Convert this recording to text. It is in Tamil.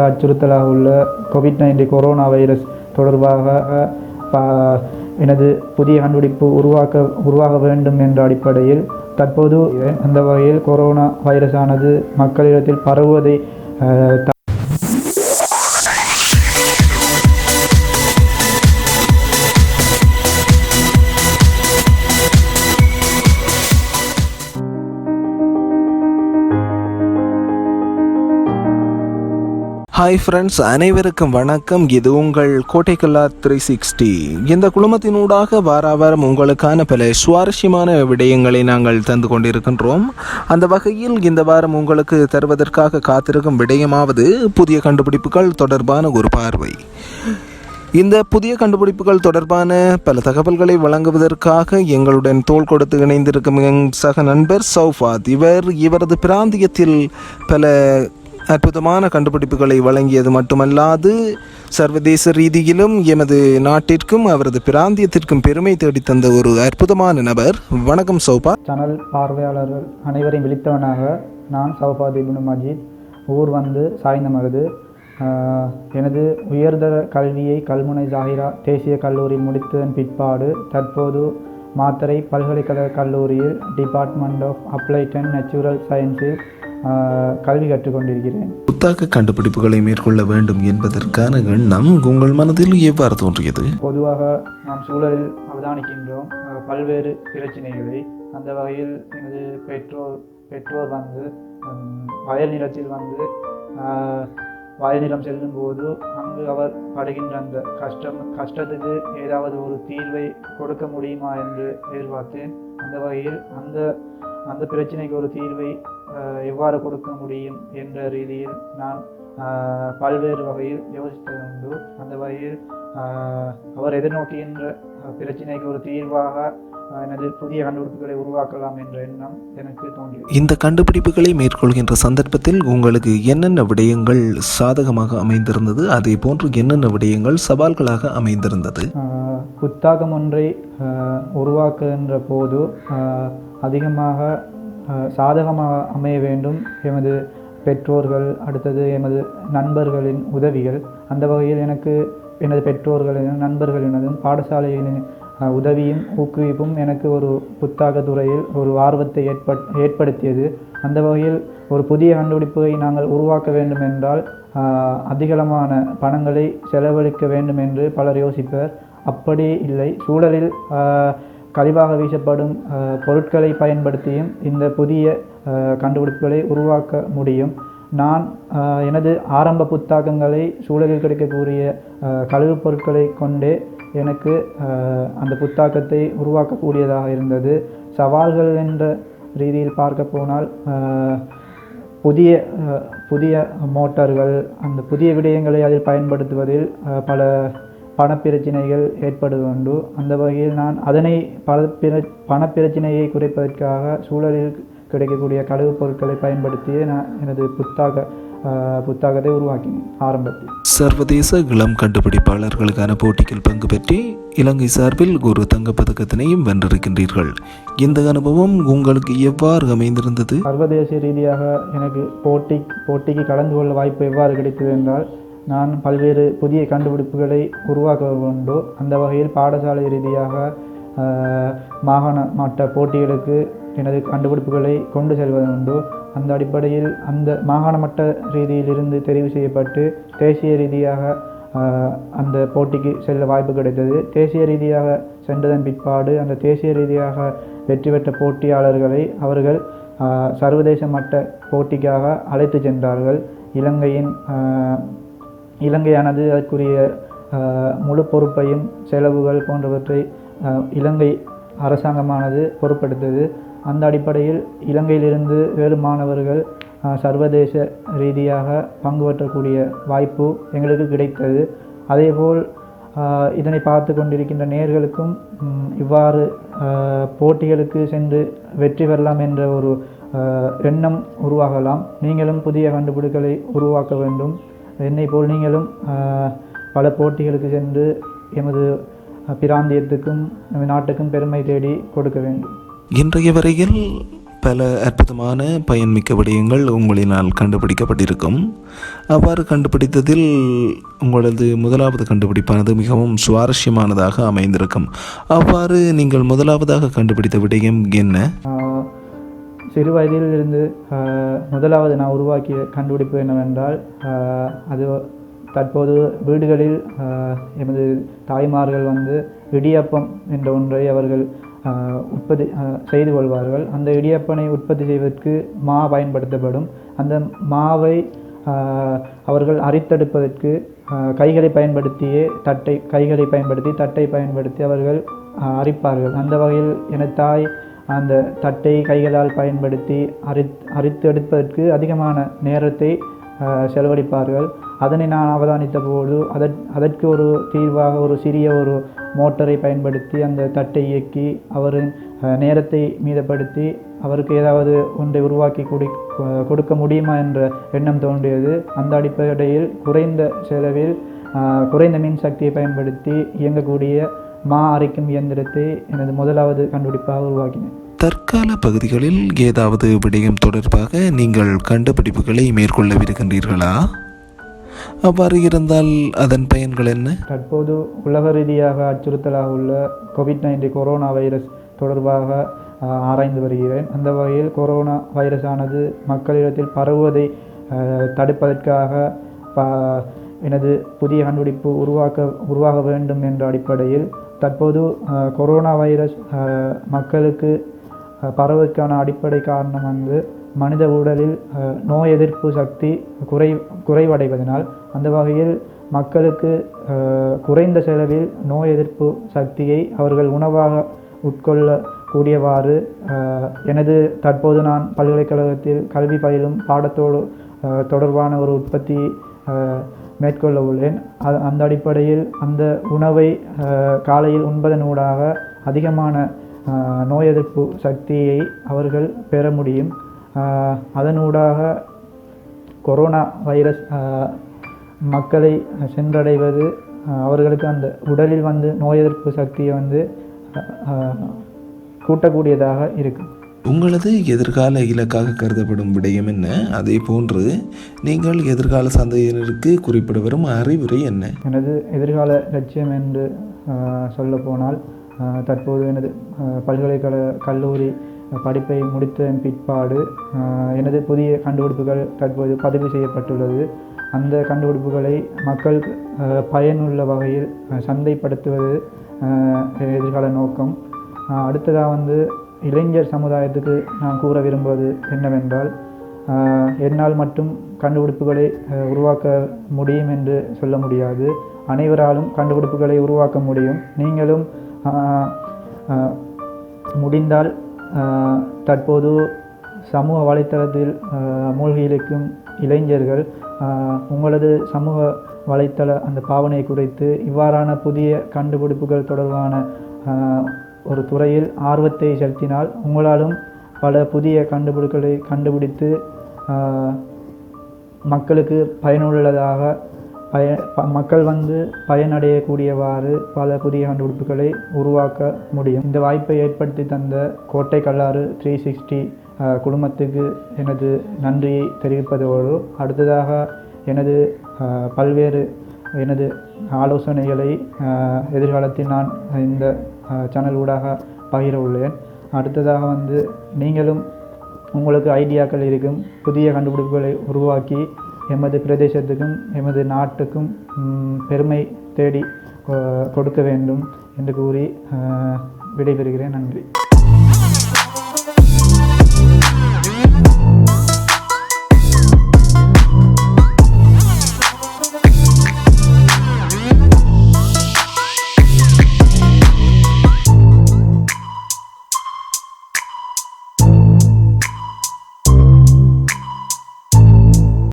அச்சுறுத்தலாக உள்ள கோவிட்-19 கொரோனா வைரஸ் தொடர்பாக எனது புதிய கண்டுபிடிப்பு உருவாக வேண்டும் என்ற அடிப்படையில் தற்போது அந்த வகையில் கொரோனா வைரஸானது மக்களிடத்தில் பரவுவதை ஹாய் ஃப்ரெண்ட்ஸ், அனைவருக்கும் வணக்கம். இது உங்கள் கோட்டைக்கல்லார் 360. இந்த குழுமத்தினூடாக வாரம் உங்களுக்கான பல சுவாரஸ்யமான விடயங்களை நாங்கள் தந்து கொண்டிருக்கின்றோம். அந்த வகையில் இந்த வாரம் உங்களுக்கு தருவதற்காக காத்திருக்கும் விடயமாவது புதிய கண்டுபிடிப்புகள் தொடர்பான ஒரு பார்வை. இந்த புதிய கண்டுபிடிப்புகள் தொடர்பான பல தகவல்களை வழங்குவதற்காக எங்களுடன் தோள் கொடுத்து இணைந்திருக்கும் சக நண்பர் சௌஃபாத். இவரது பிராந்தியத்தில் பல அற்புதமான கண்டுபிடிப்புகளை வழங்கியது மட்டுமல்லாது சர்வதேச ரீதியிலும் எமது நாட்டிற்கும் அவரது பிராந்தியத்திற்கும் பெருமை தேடித்தந்த ஒரு அற்புதமான நபர். வணக்கம் சௌஃபாத். சேனல் பார்வையாளர்கள் அனைவரையும் விழித்தவனாக நான் சௌஃபாத் இப்னு மஜீத். ஊர் சாய்ந்தமருது. எனது உயர்தர கல்வியை கல்முனை ஜாகிரா தேசிய கல்லூரியில் முடித்ததன் பிற்பாடு தற்போது மாத்தரை பல்கலைக்கழக கல்லூரியில் department of applied and natural சயின்ஸில் கல்வி கற்றுக்கொண்டிருக்கிறேன். புத்தாக்க கண்டுபிடிப்புகளை மேற்கொள்ள வேண்டும் என்பதற்கான எண்ணம் உங்கள் மனதில் எவ்வாறு தோன்றியது? பொதுவாக நாம் சூழலில் அவதானிக்கின்றோம் பல்வேறு பிரச்சனைகளை. அந்த வகையில் எனது பெற்றோர் வயல் நிலத்தில் வயல் நிலம் செல்லும் போது அங்கு அவர் படுகின்ற அந்த கஷ்டத்துக்கு ஏதாவது ஒரு தீர்வை கொடுக்க முடியுமா என்று எதிர்பார்த்தேன். அந்த வகையில் அந்த பிரச்சனைக்கு ஒரு தீர்வை எவ்வாறு கொடுக்க முடியும் என்ற ரீதியில் நான் பல்வேறு வகையில் யோசித்ததுண்டு. அந்த வகையில் அவர் எதிர்நோக்கின்ற பிரச்சனைக்கு ஒரு தீர்வாக எனது புதிய கண்டுபிடிப்புகளை உருவாக்கலாம் என்ற எண்ணம் எனக்கு தோன்றியது. இந்த கண்டுபிடிப்புகளை மேற்கொள்கின்ற சந்தர்ப்பத்தில் உங்களுக்கு என்னென்ன விடயங்கள் சாதகமாக அமைந்திருந்தது, அதே போன்று என்னென்ன விடயங்கள் சவால்களாக அமைந்திருந்தது? புத்தாக்கம் ஒன்றை உருவாக்குகின்ற போது அதிகமாக சாதகமாக அமைய வேண்டும் எமது பெற்றோர்கள், அடுத்தது எமது நண்பர்களின் உதவிகள். அந்த வகையில் எனக்கு எனது பெற்றோர்களின் நண்பர்களினதும் பாடசாலைகளின் உதவியும் ஊக்குவிப்பும் எனக்கு ஒரு புத்தாக்க துறையில் ஒரு ஆர்வத்தை ஏற்படுத்தியது. அந்த வகையில் ஒரு புதிய கண்டுபிடிப்பை நாங்கள் உருவாக்க வேண்டும் என்றால் அதிகளமான பணங்களை செலவழிக்க வேண்டும் என்று பலர் யோசிப்பர். அப்படி இல்லை. சூழலில் கழிவாக வீசப்படும் பொருட்களை பயன்படுத்தியும் இந்த புதிய கண்டுபிடிப்புகளை உருவாக்க முடியும். நான் எனது ஆரம்ப புத்தாக்கங்களை சூழலில் கிடைக்கக்கூடிய கழிவுப் பொருட்களை கொண்டே எனக்கு அந்த புத்தாக்கத்தை உருவாக்கக்கூடியதாக இருந்தது. சவால்கள் என்ற ரீதியில் பார்க்க போனால் புதிய மோட்டார்கள், அந்த புதிய விடயங்களை அதில் பயன்படுத்துவதில் பல பணப்பிரச்சனைகள் ஏற்படுவதுண்டு. அந்த வகையில் நான் அதனை பணப்பிரச்சனையை குறைப்பதற்காக சூழலில் கிடைக்கக்கூடிய கழிவுப் பொருட்களை பயன்படுத்தியே நான் எனது புத்தாக்கத்தை உருவாக்கினேன். ஆரம்பத்தில் சர்வதேச இளம் கண்டுபிடிப்பாளர்களுக்கான போட்டிகள் பங்கு பெற்றி இலங்கை சார்பில் ஒரு தங்கப்பதக்கத்தினையும் வென்றிருக்கின்றீர்கள். இந்த அனுபவம் உங்களுக்கு எவ்வாறு அமைந்திருந்தது? சர்வதேச ரீதியாக எனக்கு போட்டிக்கு கலந்து கொள்ள வாய்ப்பு எவ்வாறு கிடைத்தது என்றால், நான் பல்வேறு புதிய கண்டுபிடிப்புகளை உருவாக்க உண்டு. அந்த வகையில் பாடசாலை ரீதியாக மாகாண மட்ட போட்டிகளுக்கு எனது கண்டுபிடிப்புகளை கொண்டு செல்வதுண்டு. அந்த அடிப்படையில் அந்த மாகாண மட்ட ரீதியிலிருந்து தெரிவு செய்யப்பட்டு தேசிய ரீதியாக அந்த போட்டிக்கு செல்ல வாய்ப்பு கிடைத்தது. தேசிய ரீதியாக சென்றதன் பிற்பாடு அந்த தேசிய ரீதியாக வெற்றி பெற்ற போட்டியாளர்களை அவர்கள் சர்வதேச மட்ட போட்டிக்காக அழைத்து சென்றார்கள். இலங்கையானது அதற்குரிய முழு பொறுப்பையும் செலவுகள் போன்றவற்றை இலங்கை அரசாங்கமானது பொறுப்பெடுத்தது. அந்த அடிப்படையில் இலங்கையிலிருந்து வேறு மாணவர்கள் சர்வதேச ரீதியாக பங்கு பெற்றக்கூடிய வாய்ப்பு எங்களுக்கு கிடைத்தது. அதேபோல் இதனை பார்த்து கொண்டிருக்கின்ற நேயர்களுக்கும் இவ்வாறு போட்டிகளுக்கு சென்று வெற்றி பெறலாம் என்ற ஒரு எண்ணம் உருவாகலாம். நீங்களும் புதிய கண்டுபிடிப்புகளை உருவாக்க வேண்டும். என்னை போல் நீங்களும் பல போட்டிகளுக்கு சென்று எமது பிராந்தியத்துக்கும் எமது நாட்டுக்கும் பெருமை தேடி கொடுக்க வேண்டும். இன்றைய வரையில் பல அற்புதமான பயன்மிக்க விடயங்கள் உங்களினால் கண்டுபிடிக்கப்பட்டிருக்கும். அவ்வாறு கண்டுபிடித்ததில் உங்களது முதலாவது கண்டுபிடிப்பானது மிகவும் சுவாரஸ்யமானதாக அமைந்திருக்கும். அவ்வாறு நீங்கள் முதலாவதாக கண்டுபிடித்த விடயம் என்ன? சிறு வயதிலிருந்து முதலாவது நான் உருவாக்கிய கண்டுபிடிப்பு என்னவென்றால், அது தற்போது வீடுகளில் எமது தாய்மார்கள் இடியப்பம் என்ற ஒன்றை அவர்கள் உற்பத்தி செய்து கொள்வார்கள். அந்த இடியப்பனை உற்பத்தி செய்வதற்கு மா பயன்படுத்தப்படும். அந்த மாவை அவர்கள் அரித்தெடுப்பதற்கு கைகளை பயன்படுத்தி தட்டை பயன்படுத்தி அவர்கள் அரிப்பார்கள். அந்த வகையில் எனது தாய் அந்த தட்டை கைகளால் பயன்படுத்தி அரித்தெடுப்பதற்கு அதிகமான நேரத்தை செலவழிப்பார்கள். அதனை நான் அவதானித்த போது அதற்கு ஒரு தீர்வாக ஒரு சிறிய ஒரு மோட்டரை பயன்படுத்தி அந்த தட்டை இயக்கி அவரின் நேரத்தை மீதப்படுத்தி அவருக்கு ஏதாவது ஒன்றை உருவாக்கி கொடுக்க முடியுமா என்ற எண்ணம் தோன்றியது. அந்த அடிப்படையில் குறைந்த செலவில் குறைந்த மின் சக்தியை பயன்படுத்தி இயங்கக்கூடிய மா அரைக்கும் இயந்திரத்தை எனது முதலாவது கண்டுபிடிப்பாக உருவாக்கினேன். தற்கால பகுதிகளில் ஏதாவது விடயம் தொடர்பாக நீங்கள் கண்டுபிடிப்புகளை மேற்கொள்ளவிருக்கின்றீர்களா? அவ்வாறு இருந்தால் அதன் பயன்கள் என்ன? தற்போது உலக ரீதியாக அச்சுறுத்தலாக உள்ள COVID-19 கொரோனா வைரஸ் தொடர்பாக ஆராய்ந்து வருகிறேன். அந்த வகையில் கொரோனா வைரஸானது மக்களிடத்தில் பரவுவதை தடுப்பதற்காக எனது புதிய கண்டுபிடிப்பு உருவாக வேண்டும் என்ற அடிப்படையில் தற்போது கொரோனா வைரஸ் மக்களுக்கு பரவுவதற்கான அடிப்படை காரணம் மனித உடலில் நோய் எதிர்ப்பு சக்தி குறைவடைவதனால், அந்த வகையில் மக்களுக்கு குறைந்த செலவில் நோய் எதிர்ப்பு சக்தியை அவர்கள் உணவாக உட்கொள்ளக்கூடியவாறு எனது தற்போது நான் பல்கலைக்கழகத்தில் கல்வி பயிலும் பாடத்தோடு தொடர்பான ஒரு உற்பத்தி மேற்கொள்ள உள்ளேன். அந்த அடிப்படையில் அந்த உணவை காலையில் உண்பதனூடாக அதிகமான நோய் எதிர்ப்பு சக்தியை அவர்கள் பெற முடியும். அதனூடாக கொரோனா வைரஸ் மக்களை சென்றடைவது அவர்களுக்கு அந்த உடலில் நோய் எதிர்ப்பு சக்தியை கூட்டக்கூடியதாக இருக்கும். உங்களது எதிர்கால இலக்காக கருதப்படும் விடயம் என்ன? அதே போன்று நீங்கள் எதிர்கால சந்ததியினருக்கு குறிப்பிட வரும் அறிவுரை என்ன? எனது எதிர்கால லட்சியம் என்று சொல்லப்போனால், தற்போது எனது கல்லூரி படிப்பை முடித்ததன் பிற்பாடு எனது புதிய கண்டுபிடிப்புகள் தற்போது பதிவு செய்யப்பட்டுள்ளது. அந்த கண்டுபிடிப்புகளை மக்களுக்கு பயனுள்ள வகையில் சந்தைப்படுத்துவது எதிர்கால நோக்கம். அடுத்ததாக இளைஞர் சமுதாயத்துக்கு நான் கூற விரும்புவது என்னவென்றால், என்னால் மட்டும் கண்டுபிடிப்புகளை உருவாக்க முடியும் என்று சொல்ல முடியாது. அனைவராலும் கண்டுபிடிப்புகளை உருவாக்க முடியும். நீங்களும் முடிந்தால் தற்போது சமூக வலைத்தளத்தில் மூழ்கியிருக்கும் இளைஞர்கள் உங்களது சமூக வலைத்தள அந்த பாவனையை குறைத்து இவ்வாறான புதிய கண்டுபிடிப்புகள் தொடர்பான ஒரு துறையில் ஆர்வத்தை செலுத்தினால் உங்களாலும் பல புதிய கண்டுபிடிப்புகளை கண்டுபிடித்து மக்களுக்கு பயனுள்ளதாக மக்கள் பயனடையக்கூடியவாறு பல புதிய கண்டுபிடிப்புகளை உருவாக்க முடியும். இந்த வாய்ப்பை ஏற்படுத்தி தந்த கோட்டைக்கல்லாறு 360 குழுமத்துக்கு எனது நன்றியை தெரிவிப்பதோடு, அடுத்ததாக பல்வேறு எனது ஆலோசனைகளை எதிர்காலத்தில் நான் இந்த சேனல் ஊடாக பகிர உள்ளேன். அடுத்ததாக நீங்களும் உங்களுக்கு ஐடியாக்கள் இருக்கும் புதிய கண்டுபிடிப்புகளை உருவாக்கி எமது பிரதேசத்துக்கும் எமது நாட்டுக்கும் பெருமை தேடி கொடுக்க வேண்டும் என்று கூறி விடைபெறுகிறேன். நன்றி.